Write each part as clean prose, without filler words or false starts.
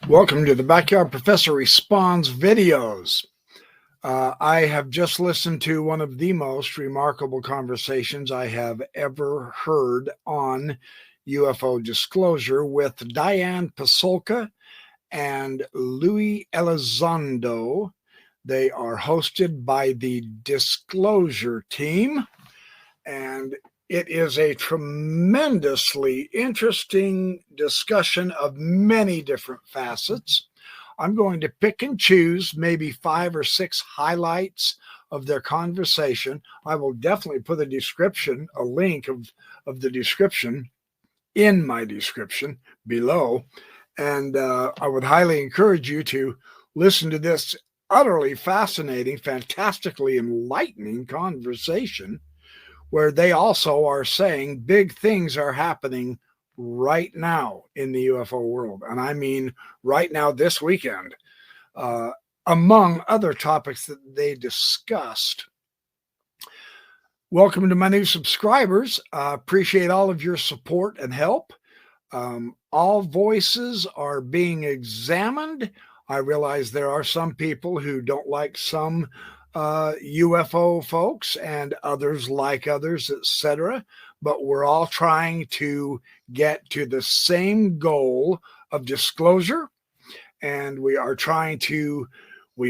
Welcome to the Backyard Professor Responds videos. I have just listened to one of the most remarkable conversations I have ever heard on UFO disclosure with Diane Pasulka and Lue Elizondo. They are hosted by the Disclosure team, and it is a tremendously interesting discussion of many different facets. I'm going to pick and choose maybe 5 or 6 highlights of their conversation. I will definitely put a link of the description in my description below. And I would highly encourage you to listen to this utterly fascinating, fantastically enlightening conversation, where they also are saying big things are happening right now in the UFO world. And I mean right now, this weekend, among other topics that they discussed. Welcome to my new subscribers. Appreciate all of your support and help. All voices are being examined. I realize there are some people who don't like some UFO folks and others like others, etc. But we're all trying to get to the same goal of disclosure. And we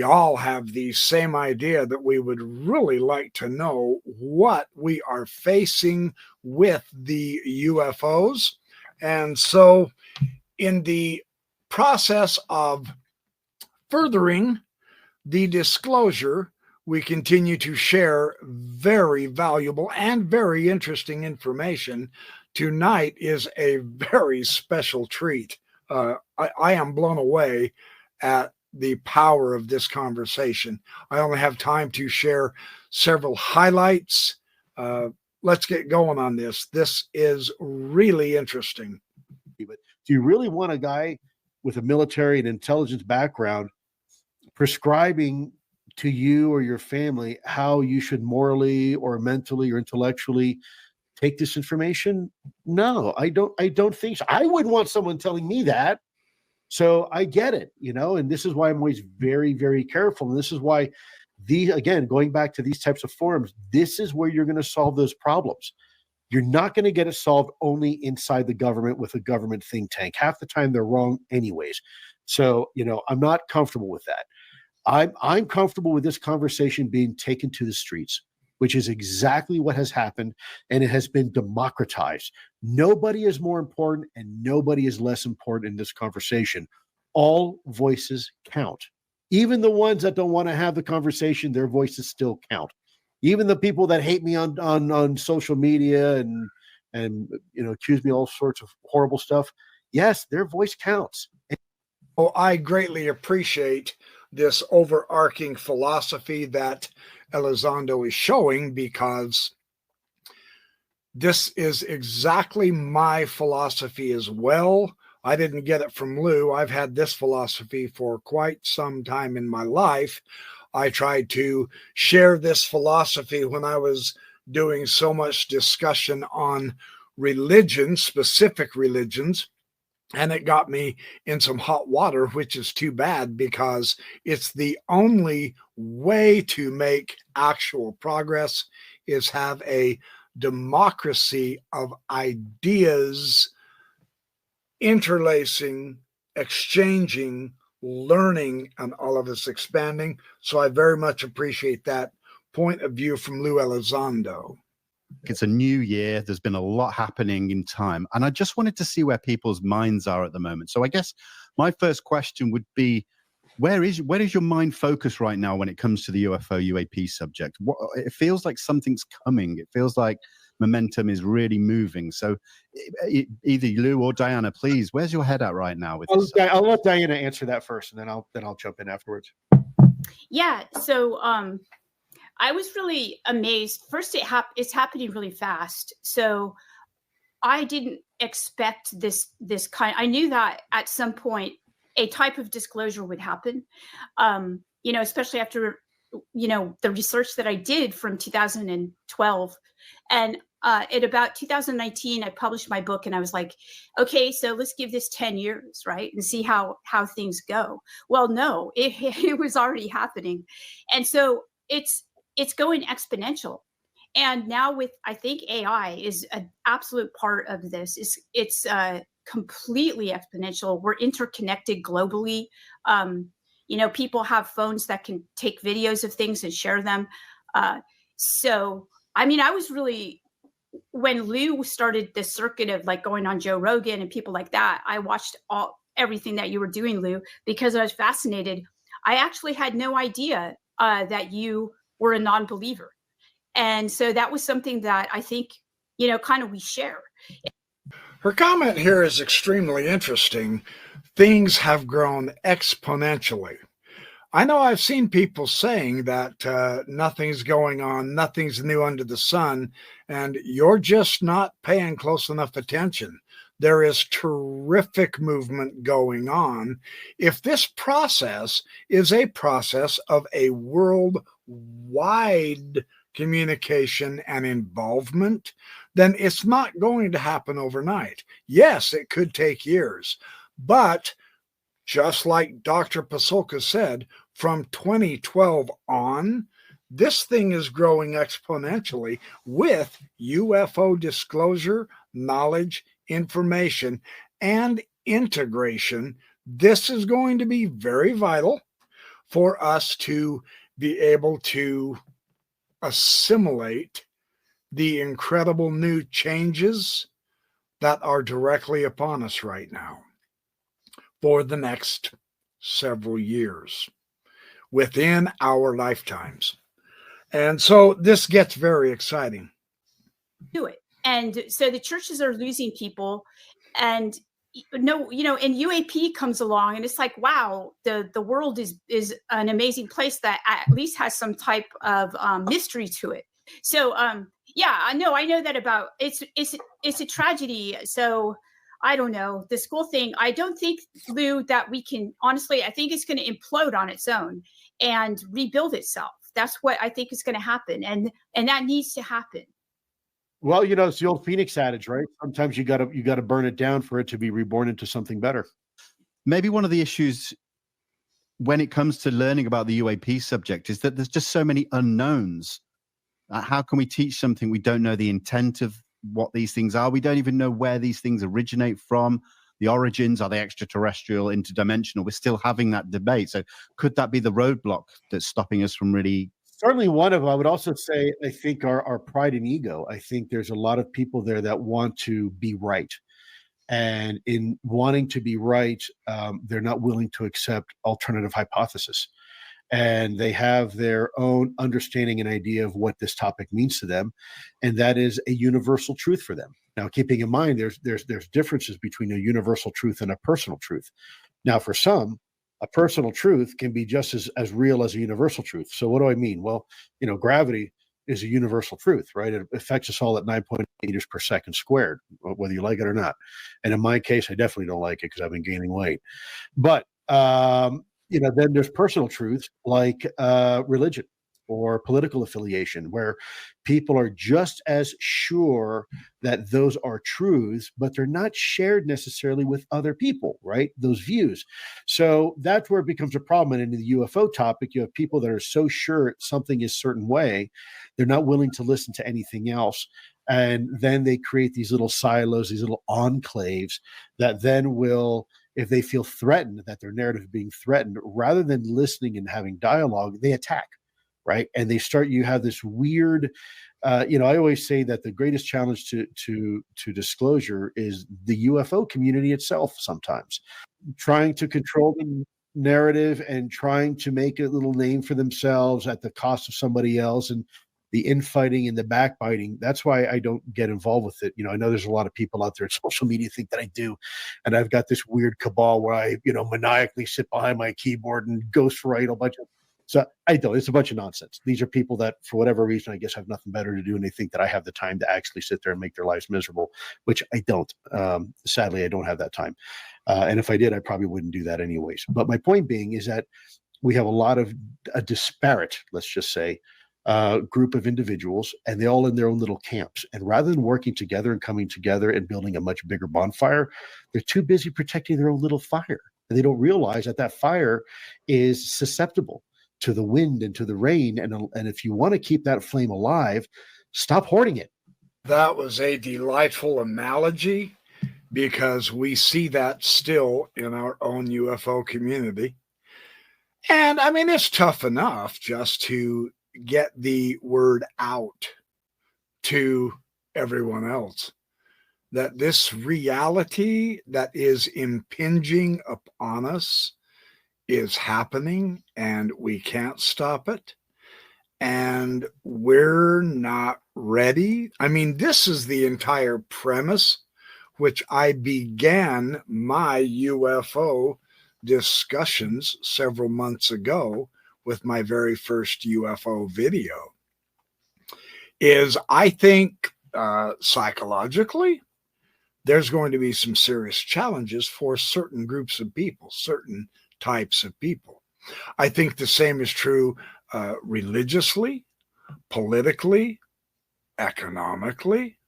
all have the same idea that we would really like to know what we are facing with the UFOs. And so in the process of furthering the disclosure, we continue to share very valuable and very interesting information. Tonight is a very special treat. I am blown away at the power of this conversation. I only have time to share several highlights. Let's get going on this. This is really interesting. But do you really want a guy with a military and intelligence background prescribing to you or your family how you should morally or mentally or intellectually take this information? No, I don't think so. I wouldn't want someone telling me that. So I get it, and this is why I'm always very, very careful. And this is why again, going back to these types of forums, this is where you're going to solve those problems. You're not going to get it solved only inside the government with a government think tank. Half the time they're wrong anyways. So, I'm not comfortable with that. I'm comfortable with this conversation being taken to the streets, which is exactly what has happened, and it has been democratized. Nobody is more important and nobody is less important in this conversation. All voices count. Even the ones that don't want to have the conversation, their voices still count. Even the people that hate me on social media and accuse me of all sorts of horrible stuff, yes, their voice counts. Oh, I greatly appreciate this overarching philosophy that Elizondo is showing, because this is exactly my philosophy as well. I didn't get it from Lou. I've had this philosophy for quite some time in my life. I tried to share this philosophy when I was doing so much discussion on religion, specific religions. And it got me in some hot water, which is too bad, because it's the only way to make actual progress is have a democracy of ideas interlacing, exchanging, learning, and all of us expanding. So I very much appreciate that point of view from Lue Elizondo. It's a new year. There's been a lot happening in time. And I just wanted to see where people's minds are at the moment. So I guess my first question would be, where is your mind focused right now when it comes to the UFO UAP subject? It feels like something's coming. It feels like momentum is really moving. So either Lou or Diana, please, where's your head at right now with this? I'll let Diana answer that first, and then I'll jump in afterwards. Yeah. So I was really amazed. First, it's happening really fast. So I didn't expect this kind. I knew that at some point a type of disclosure would happen. Especially after the research that I did from 2012, and at about 2019, I published my book, and I was like, okay, so let's give this 10 years, right, and see how things go. Well, no, it was already happening, and so it's going exponential. And now with, I think AI is an absolute part of this. It's completely exponential. We're interconnected globally. People have phones that can take videos of things and share them. So, I mean, I was really, when Lue started this circuit of like going on Joe Rogan and people like that, I watched everything that you were doing, Lue, because I was fascinated. I actually had no idea that you were a non-believer. And so that was something that I think, kind of we share. Her comment here is extremely interesting. Things have grown exponentially. I know I've seen people saying that nothing's going on, nothing's new under the sun, and you're just not paying close enough attention. There is terrific movement going on. If this process is a process of a worldwide communication and involvement, then it's not going to happen overnight. Yes, it could take years, but just like Dr. Pasulka said, from 2012 on, this thing is growing exponentially with UFO disclosure, knowledge, information, and integration. This is going to be very vital for us to be able to assimilate the incredible new changes that are directly upon us right now for the next several years within our lifetimes. And so this gets very exciting. Do it. And so the churches are losing people, and and UAP comes along, and it's like, wow, the world is an amazing place that at least has some type of mystery to it. So yeah, I know that about it's a tragedy. So I don't know, the school thing, I don't think, Lue, that we can, honestly, I think it's going to implode on its own and rebuild itself. That's what I think is going to happen. And that needs to happen. Well, it's the old Phoenix adage, right? Sometimes you gotta burn it down for it to be reborn into something better. Maybe one of the issues when it comes to learning about the UAP subject is that there's just so many unknowns. How can we teach something we don't know the intent of what these things are? We don't even know where these things originate from. The origins, are they extraterrestrial, interdimensional? We're still having that debate. So could that be the roadblock that's stopping us from really? Certainly one of them. I would also say, I think our pride and ego. I think there's a lot of people there that want to be right. And in wanting to be right, they're not willing to accept alternative hypothesis. And they have their own understanding and idea of what this topic means to them. And that is a universal truth for them. Now, keeping in mind, there's differences between a universal truth and a personal truth. Now, for some, a personal truth can be just as real as a universal truth. So what do I mean? Well, gravity is a universal truth, right? It affects us all at 9.8 meters per second squared, whether you like it or not. And in my case, I definitely don't like it because I've been gaining weight. But, then there's personal truths like religion or political affiliation, where people are just as sure that those are truths, but they're not shared necessarily with other people, right? Those views. So that's where it becomes a problem. And in the UFO topic, you have people that are so sure something is a certain way, they're not willing to listen to anything else. And then they create these little silos, these little enclaves that then will, if they feel threatened, that their narrative is being threatened, rather than listening and having dialogue, they attack. Right. And you have this weird, I always say that the greatest challenge to disclosure is the UFO community itself, sometimes trying to control the narrative and trying to make a little name for themselves at the cost of somebody else, and the infighting and the backbiting. That's why I don't get involved with it. I know there's a lot of people out there in social media think that I do. And I've got this weird cabal where I, maniacally sit behind my keyboard and ghostwrite a bunch of. So I don't. It's a bunch of nonsense. These are people that, for whatever reason, I guess have nothing better to do, and they think that I have the time to actually sit there and make their lives miserable, which I don't. Sadly, I don't have that time. And if I did, I probably wouldn't do that anyways. But my point being is that we have a lot of a disparate, let's just say, group of individuals, and they all in their own little camps. And rather than working together and coming together and building a much bigger bonfire, they're too busy protecting their own little fire. And they don't realize that that fire is susceptible to the wind and to the rain. And if you want to keep that flame alive, stop hoarding it. That was a delightful analogy, because we see that still in our own UFO community. And I mean, it's tough enough just to get the word out to everyone else that this reality that is impinging upon us is happening and we can't stop it. And we're not ready. I mean, this is the entire premise which I began my UFO discussions several months ago with my very first UFO video. Is I think psychologically, there's going to be some serious challenges for certain groups of people, certain types of people. I think the same is true religiously, politically, economically,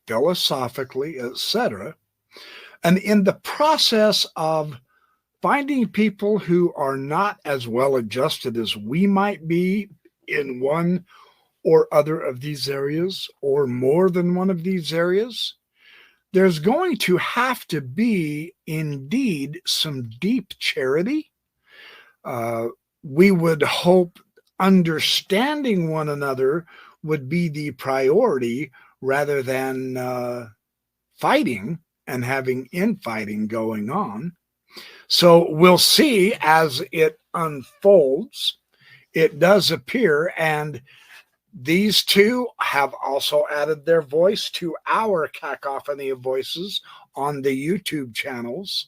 philosophically, etc. And in the process of finding people who are not as well adjusted as we might be in one or other of these areas, or more than one of these areas, there's going to have to be indeed some deep charity. We would hope understanding one another would be the priority rather than fighting and having infighting going on. So we'll see as it unfolds. It does appear, and these two have also added their voice to our cacophony of voices on the YouTube channels,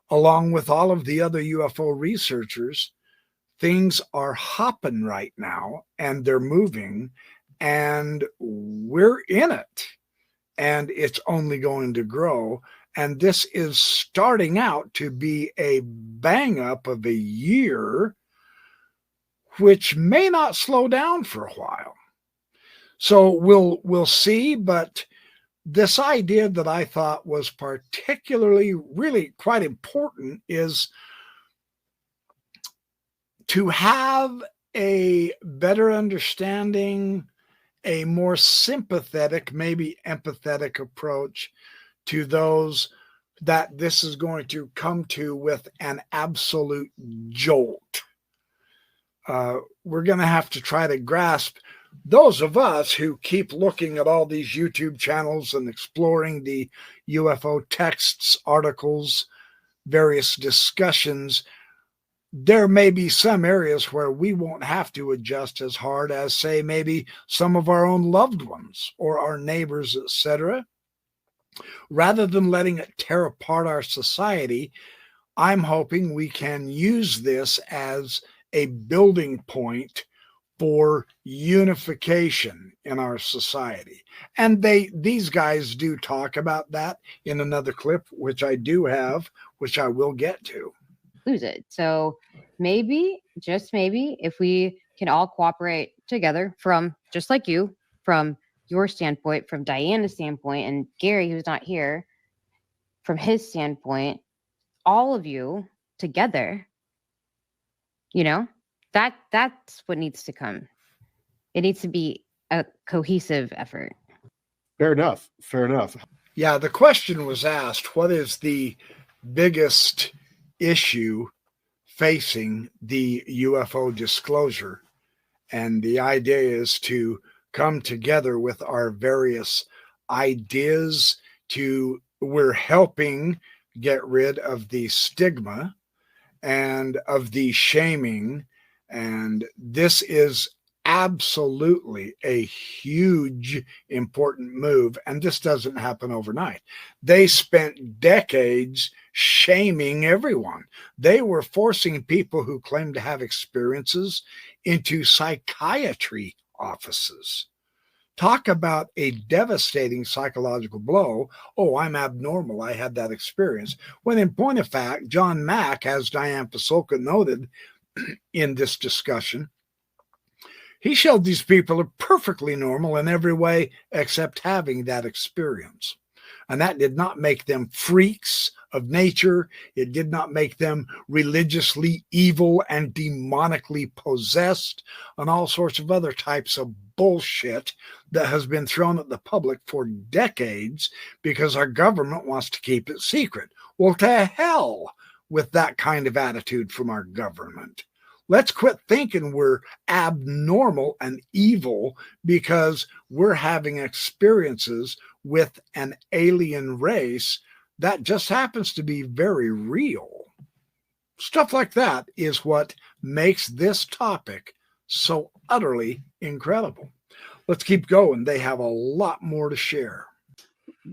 along with all of the other UFO researchers. Things are hopping right now, and they're moving, and we're in it, and it's only going to grow. And this is starting out to be a bang up of a year, which may not slow down for a while. So we'll see, but this idea that I thought was particularly really quite important is to have a better understanding, a more sympathetic, maybe empathetic approach to those that this is going to come to with an absolute jolt. We're going to have to try to grasp, those of us who keep looking at all these YouTube channels and exploring the UFO texts, articles, various discussions, there may be some areas where we won't have to adjust as hard as, say, maybe some of our own loved ones or our neighbors, etc. Rather than letting it tear apart our society, I'm hoping we can use this as a building point for unification in our society. And these guys do talk about that in another clip, which I do have, which I will get to. Lose it. So maybe, just maybe, if we can all cooperate together from, just like you, from your standpoint, from Diana's standpoint, and Gary, who's not here, from his standpoint, all of you together, that's what needs to come. It needs to be a cohesive effort. Fair enough. Yeah, the question was asked, what is the biggest issue facing the UFO disclosure? And the idea is to come together with our various ideas we're helping get rid of the stigma and of the shaming. And this is absolutely a huge, important move. And this doesn't happen overnight. They spent decades shaming everyone. They were forcing people who claimed to have experiences into psychiatry offices. Talk about a devastating psychological blow. Oh, I'm abnormal. I had that experience. When in point of fact, John Mack, as Diane Pasulka noted in this discussion, He showed these people are perfectly normal in every way except having that experience. And that did not make them freaks of nature. It did not make them religiously evil and demonically possessed and all sorts of other types of bullshit that has been thrown at the public for decades because our government wants to keep it secret. Well, to hell with that kind of attitude from our government. Let's quit thinking we're abnormal and evil because we're having experiences with an alien race that just happens to be very real. Stuff like that is what makes this topic so utterly incredible. Let's keep going. They have a lot more to share.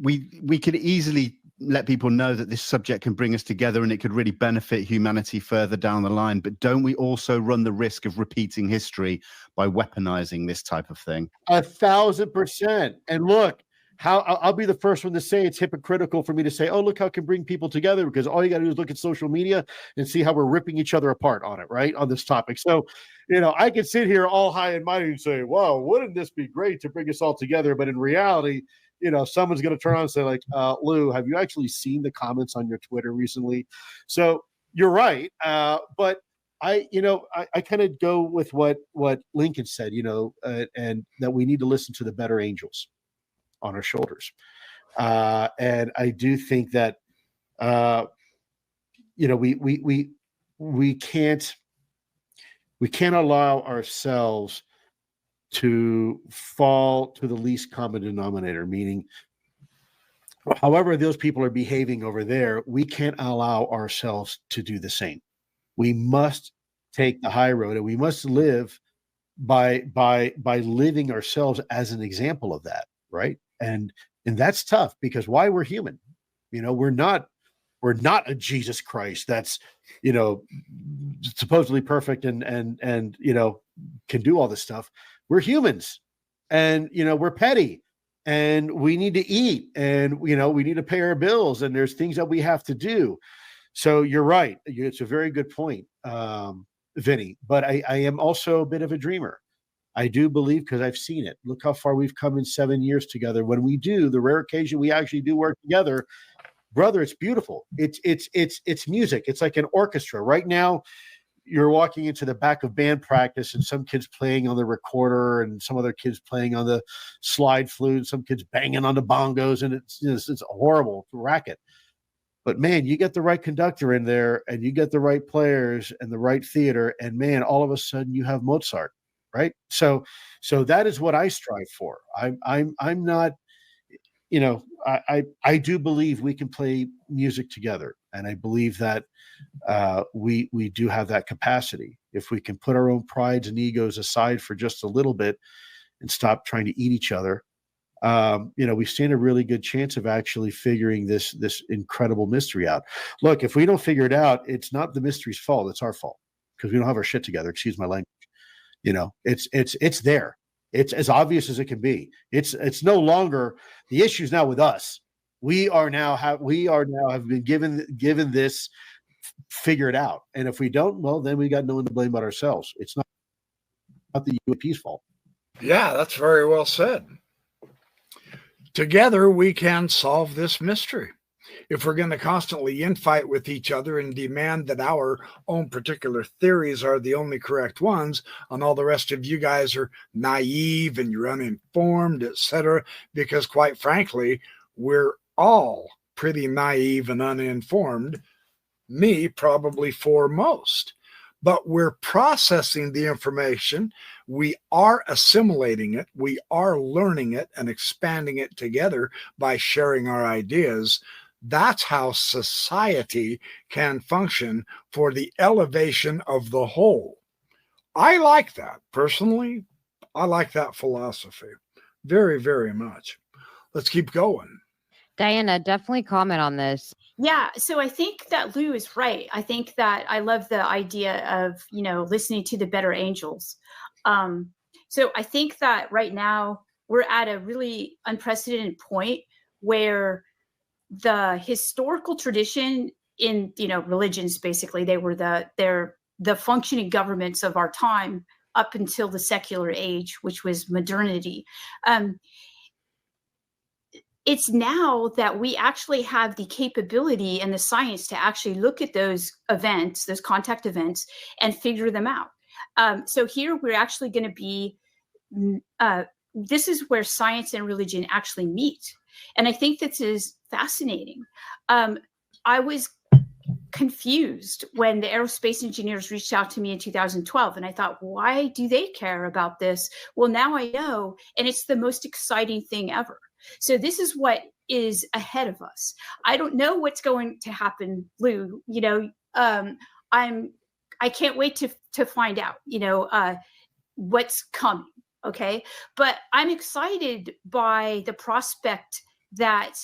We could easily let people know that this subject can bring us together and it could really benefit humanity further down the line. But don't we also run the risk of repeating history by weaponizing this type of thing? 1,000%. And look, I'll be the first one to say it's hypocritical for me to say, oh, look how it can bring people together, because all you got to do is look at social media and see how we're ripping each other apart on it, right? On this topic. So, I could sit here all high and mighty and say, wow, wouldn't this be great to bring us all together? But in reality, someone's going to turn on and say like, Lou, have you actually seen the comments on your Twitter recently? So you're right. But I kind of go with what Lincoln said, and that we need to listen to the better angels on our shoulders. And I do think that, we can't allow ourselves to fall to the least common denominator, meaning however those people are behaving over there, we can't allow ourselves to do the same. We must take the high road, and we must live by living ourselves as an example of that, right? And that's tough, because why? We're human. We're not a Jesus Christ that's supposedly perfect and can do all this stuff. We're humans, and we're petty, and we need to eat, and we need to pay our bills, and there's things that we have to do. So you're right. It's a very good point, Vinny. But I am also a bit of a dreamer. I do believe, because I've seen it. Look how far we've come in 7 years together. When we do, the rare occasion we actually do work together, brother, it's beautiful. It's music. It's like an orchestra. Right now, you're walking into the back of band practice, and some kids playing on the recorder, and some other kids playing on the slide flute, some kids banging on the bongos, and it's a horrible racket. But man, you get the right conductor in there, and you get the right players and the right theater, and man, all of a sudden you have Mozart, right? So that is what I strive for. I'm not, I do believe we can play music together, and I believe that we do have that capacity if we can put our own prides and egos aside for just a little bit and stop trying to eat each other. We stand a really good chance of actually figuring this incredible mystery out. Look, if we don't figure it out, it's not the mystery's fault; it's our fault, because we don't have our shit together. Excuse my language. It's there. It's as obvious as it can be. It's no longer the issue's now with us. We are now have been given this figured out, and if we don't, well, then we got no one to blame but ourselves. It's not the UAP's fault. Yeah, that's very well said. Together, we can solve this mystery. If we're going to constantly infight with each other and demand that our own particular theories are the only correct ones, and all the rest of you guys are naive and you're uninformed, etc., because quite frankly, we're all pretty naive and uninformed, me probably foremost. But we're processing the information, we are assimilating it, we are learning it and expanding it together by sharing our ideas. That's how society can function for the elevation of the whole. I like that. Personally, I like that philosophy very, very much. Let's keep going. Diana, definitely comment on this. Yeah, so I think that Lou is right. I think that I love the idea of, listening to the better angels. So I think that right now we're at a really unprecedented point where the historical tradition in, religions, basically, they're the functioning governments of our time, up until the secular age, which was modernity. It's now that we actually have the capability and the science to actually look at those events, those contact events, and figure them out. So here we're actually going to be, this is where science and religion actually meet. And I think this is fascinating. I was confused when the aerospace engineers reached out to me in 2012, and I thought, why do they care about this? Well, now I know, and it's the most exciting thing ever. So this is what is ahead of us. I don't know what's going to happen, Lou. You know, I can't wait to find out, you know, what's coming. Okay. But I'm excited by the prospect that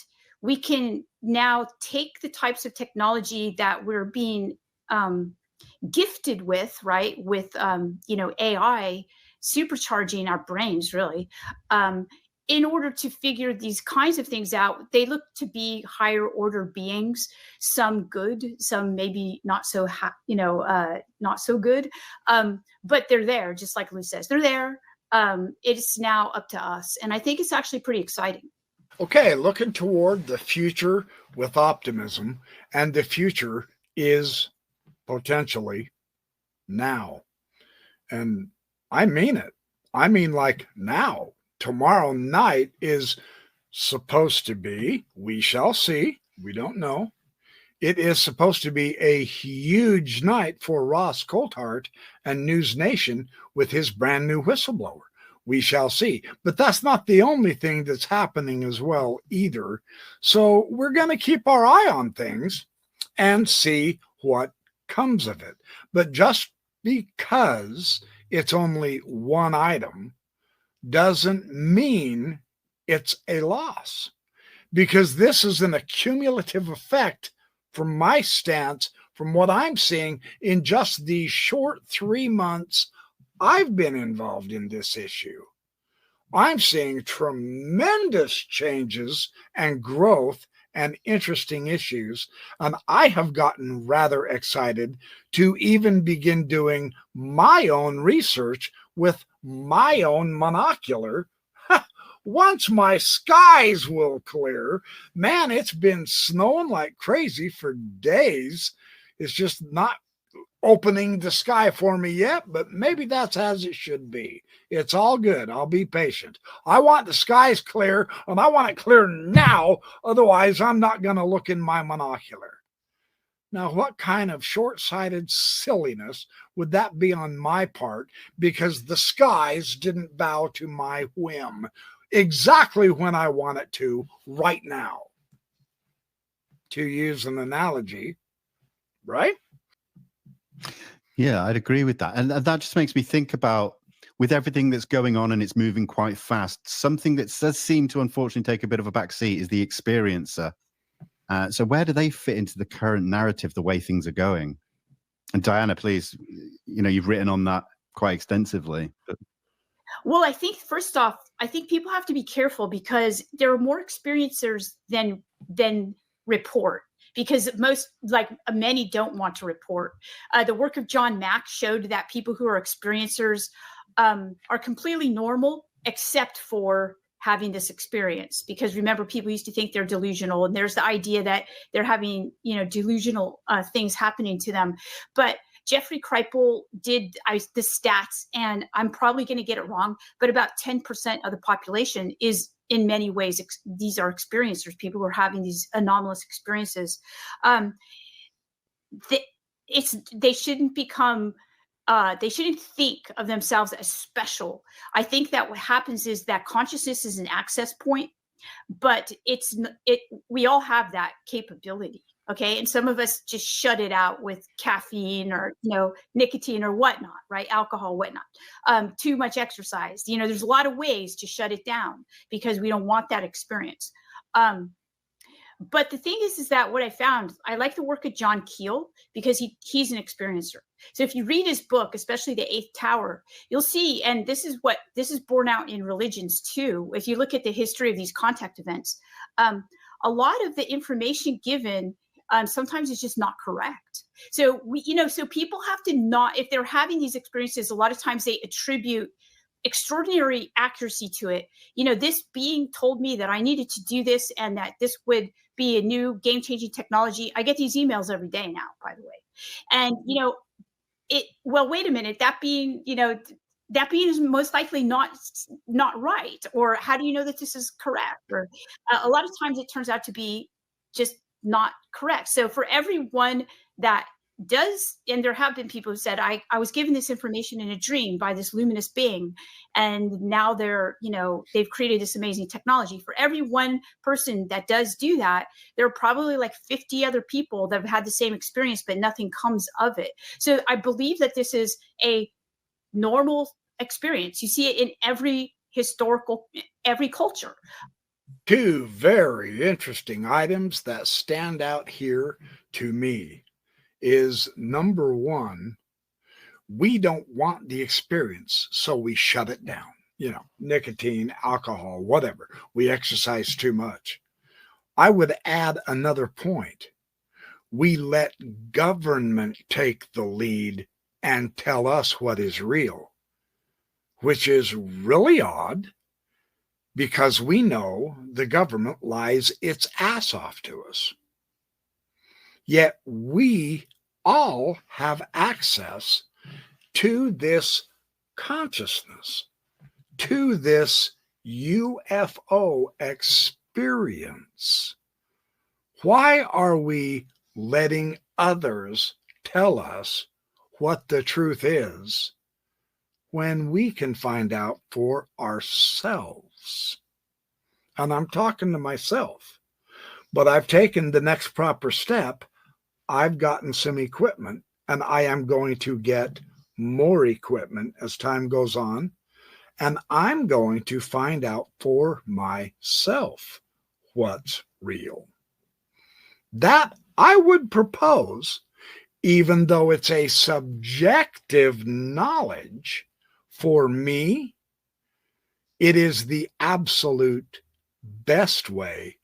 we can now take the types of technology that we're being gifted with, right? With, you know, AI supercharging our brains, really, in order to figure these kinds of things out. They look to be higher order beings, some good, some maybe not so, not so good. But they're there, just like Lou says, they're there. It's now up to us. And I think it's actually pretty exciting. Okay, looking toward the future with optimism, and the future is potentially now. And I mean it. I mean, like now. Tomorrow night is supposed to be, we shall see, we don't know. It is supposed to be a huge night for Ross Coulthart and News Nation with his brand new whistleblower. We shall see. But that's not the only thing that's happening as well either. So we're going to keep our eye on things and see what comes of it. But just because it's only one item doesn't mean it's a loss, because this is an accumulative effect from my stance, from what I'm seeing in just the short 3 months I've been involved in this issue. I'm seeing tremendous changes and growth and interesting issues, and I have gotten rather excited to even begin doing my own research with my own monocular. Once my skies will clear. Man, it's been snowing like crazy for days. It's just not opening the sky for me yet, but maybe that's as it should be. It's all good. I'll be patient. I want the skies clear, and I want it clear now. Otherwise, I'm not going to look in my monocular. Now, what kind of short-sighted silliness would that be on my part, because the skies didn't bow to my whim exactly when I want it to right now? To use an analogy, right? Yeah, I'd agree with that. And that just makes me think about, with everything that's going on and it's moving quite fast, something that does seem to unfortunately take a bit of a backseat is the experiencer. So where do they fit into the current narrative, the way things are going? And Diana, please, you know, you've written on that quite extensively. Well, I think first off, I think people have to be careful, because there are more experiencers than report, because many don't want to report. The work of John Mack showed that people who are experiencers are completely normal, except for having this experience. Because remember, people used to think they're delusional, and there's the idea that they're having, you know, delusional things happening to them. But Jeffrey Kripal did the stats, and I'm probably going to get it wrong, but about 10% of the population is, in many ways, these are experiencers, people who are having these anomalous experiences. They shouldn't become, they shouldn't think of themselves as special. I think that what happens is that consciousness is an access point, but we all have that capability. Okay. And some of us just shut it out with caffeine or, you know, nicotine or whatnot, right? Alcohol, whatnot. Too much exercise. You know, there's a lot of ways to shut it down because we don't want that experience. But the thing is that what I found, I like the work of John Keel, because he's an experiencer. So if you read his book, especially The Eighth Tower, you'll see, and this is borne out in religions too. If you look at the history of these contact events, a lot of the information given sometimes it's just not correct. So so people have to not, if they're having these experiences, a lot of times they attribute extraordinary accuracy to it. This being told me that I needed to do this and that this would be a new game-changing technology. I get these emails every day now, by the way. And, well, wait a minute, that being is most likely not right. Or how do you know that this is correct? Or a lot of times it turns out to be just not correct. So for everyone that does, and there have been people who said, I was given this information in a dream by this luminous being, and now they've created this amazing technology. For every one person that does do that, there are probably like 50 other people that have had the same experience, but nothing comes of it. So I believe that this is a normal experience. You see it in every culture. Two very interesting items that stand out here to me is, number one, we don't want the experience, so we shut it down. Nicotine, alcohol, whatever. We exercise too much. I would add another point. We let government take the lead and tell us what is real, which is really odd, because we know the government lies its ass off to us. Yet we all have access to this consciousness, to this UFO experience. Why are we letting others tell us what the truth is when we can find out for ourselves? And I'm talking to myself, but I've taken the next proper step. I've gotten some equipment, and I am going to get more equipment as time goes on, and I'm going to find out for myself what's real. That I would propose, even though it's a subjective knowledge, for me, it is the absolute best way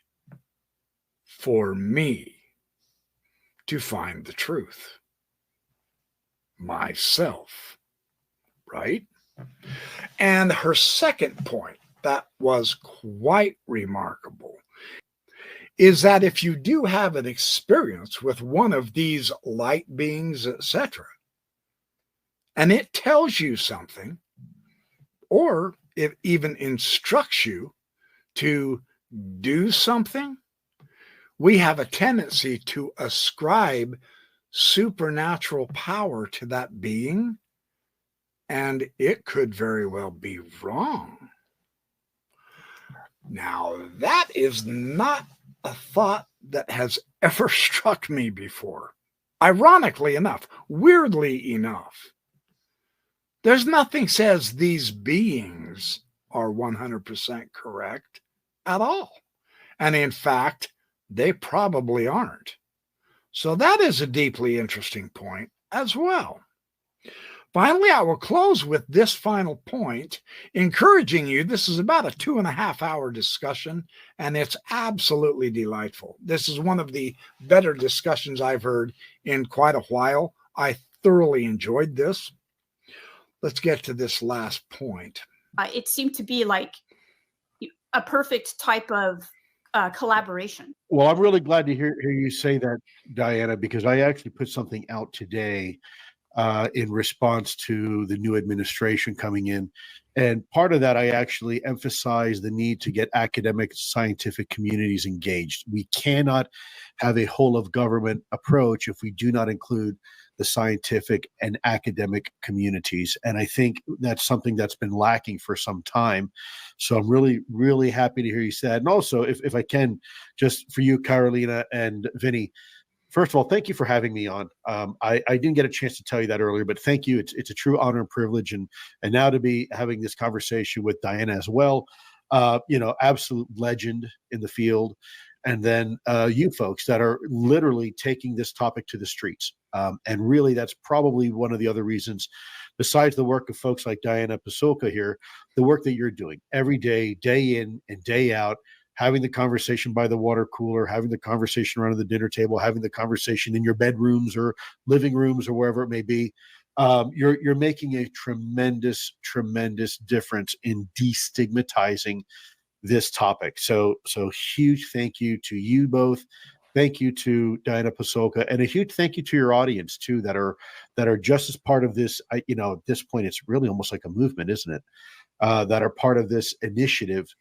for me to find the truth myself, right? And her second point that was quite remarkable is that if you do have an experience with one of these light beings, etc., and it tells you something, or it even instructs you to do something, we have a tendency to ascribe supernatural power to that being, and it could very well be wrong. Now, that is not a thought that has ever struck me before. Ironically enough, weirdly enough, there's nothing says these beings are 100% correct at all. And in fact, they probably aren't. So that is a deeply interesting point as well. Finally, I will close with this final point, encouraging you. This is about a 2.5-hour discussion, and it's absolutely delightful. This is one of the better discussions I've heard in quite a while. I thoroughly enjoyed this. Let's get to this last point. It seemed to be like a perfect type of collaboration. Well, I'm really glad to hear you say that, Diana, because I actually put something out today in response to the new administration coming in. And part of that, I actually emphasize the need to get academic scientific communities engaged. We cannot have a whole of government approach if we do not include the scientific and academic communities. And I think that's something that's been lacking for some time. So I'm really, really happy to hear you say that. And also, if I can, just for you, Carolina and Vinny, first of all, thank you for having me on. I didn't get a chance to tell you that earlier, but thank you. It's a true honor and privilege. And now to be having this conversation with Diana as well, absolute legend in the field. And then you folks that are literally taking this topic to the streets. And really, that's probably one of the other reasons, besides the work of folks like Diana Pasulka here, the work that you're doing every day, day in and day out, having the conversation by the water cooler, having the conversation around the dinner table, having the conversation in your bedrooms or living rooms or wherever it may be. You're making a tremendous difference in destigmatizing this topic. So huge thank you to you both. Thank you to Diana Pasulka, and a huge thank you to your audience too, that are just as part of this. At this point, it's really almost like a movement, isn't it? That are part of this initiative,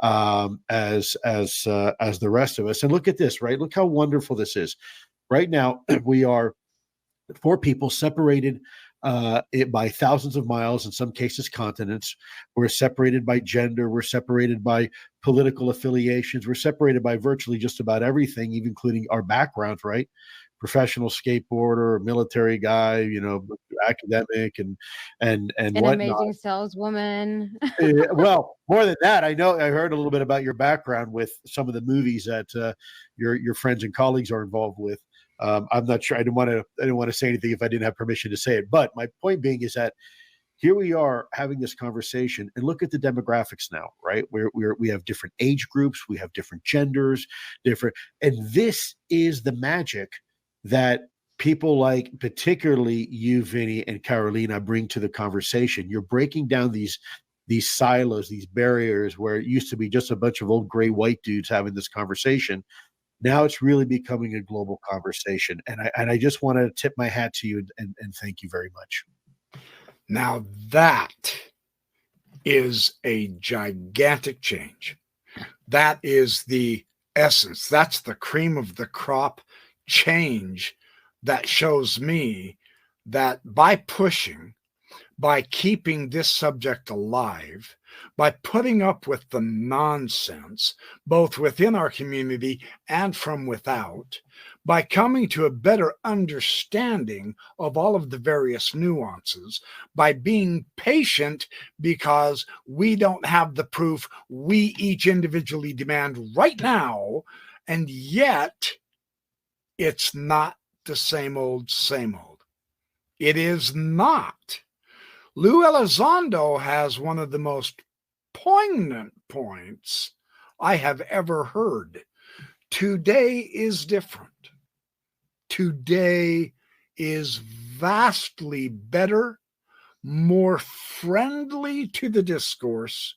as the rest of us. And look at this, right? Look how wonderful this is. Right now, we are 4 people separated by thousands of miles, in some cases continents. We're separated by gender. We're separated by political affiliations. We're separated by virtually just about everything, even including our background, right? Professional skateboarder, military guy, academic, and An whatnot. amazing saleswoman. Well, more than that, I heard a little bit about your background with some of the movies that your friends and colleagues are involved with. I'm not sure. I didn't want to say anything if I didn't have permission to say it. But my point being is that here we are having this conversation, and look at the demographics now, right? We have different age groups, we have different genders, and this is the magic that people like, particularly you, Vinny, and Carolina, bring to the conversation. You're breaking down these silos, these barriers, where it used to be just a bunch of old gray white dudes having this conversation. Now it's really becoming a global conversation. And I just want to tip my hat to you and thank you very much. Now that is a gigantic change. That is the essence. That's the cream of the crop change that shows me that by pushing, by keeping this subject alive, by putting up with the nonsense, both within our community and from without, by coming to a better understanding of all of the various nuances, by being patient because we don't have the proof we each individually demand right now, and yet it's not the same old, same old. It is not. Lue Elizondo has one of the most poignant points I have ever heard. Today is different. Today is vastly better, more friendly to the discourse,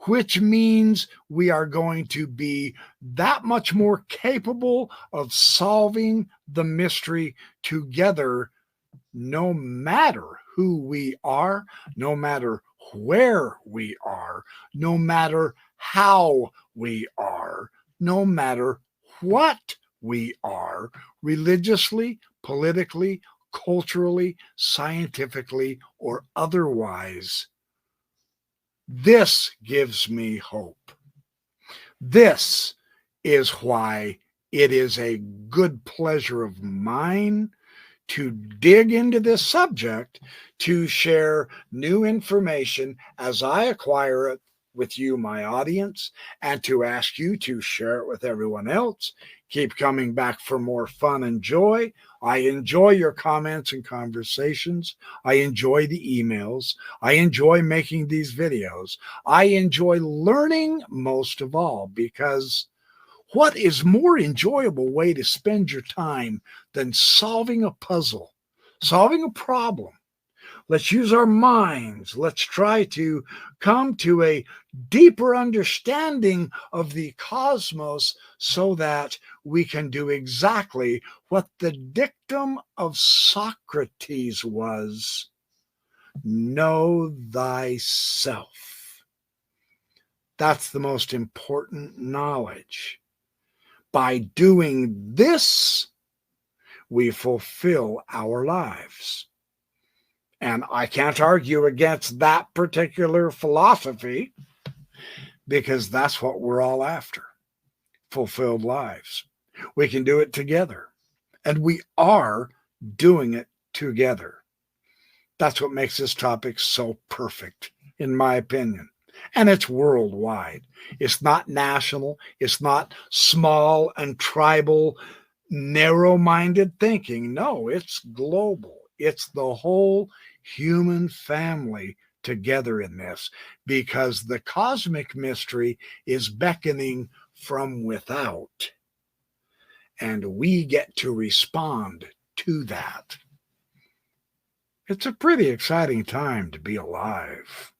which means we are going to be that much more capable of solving the mystery together, no matter who we are, no matter where we are, no matter how we are, no matter what we are, religiously, politically, culturally, scientifically, or otherwise. This gives me hope. This is why it is a good pleasure of mine to dig into this subject, to share new information as I acquire it with you, my audience, and to ask you to share it with everyone else. Keep coming back for more fun and joy. I enjoy your comments and conversations. I enjoy the emails. I enjoy making these videos. I enjoy learning most of all, because what is more enjoyable way to spend your time than solving a puzzle, solving a problem? Let's use our minds. Let's try to come to a deeper understanding of the cosmos so that we can do exactly what the dictum of Socrates was: know thyself. That's the most important knowledge. By doing this, we fulfill our lives. And I can't argue against that particular philosophy, because that's what we're all after: fulfilled lives. We can do it together, and we are doing it together. That's what makes this topic so perfect, in my opinion. And it's worldwide. It's not national. It's not small and tribal, narrow-minded thinking. No, it's global. It's the whole human family together in this, because the cosmic mystery is beckoning from without, and we get to respond to that. It's a pretty exciting time to be alive.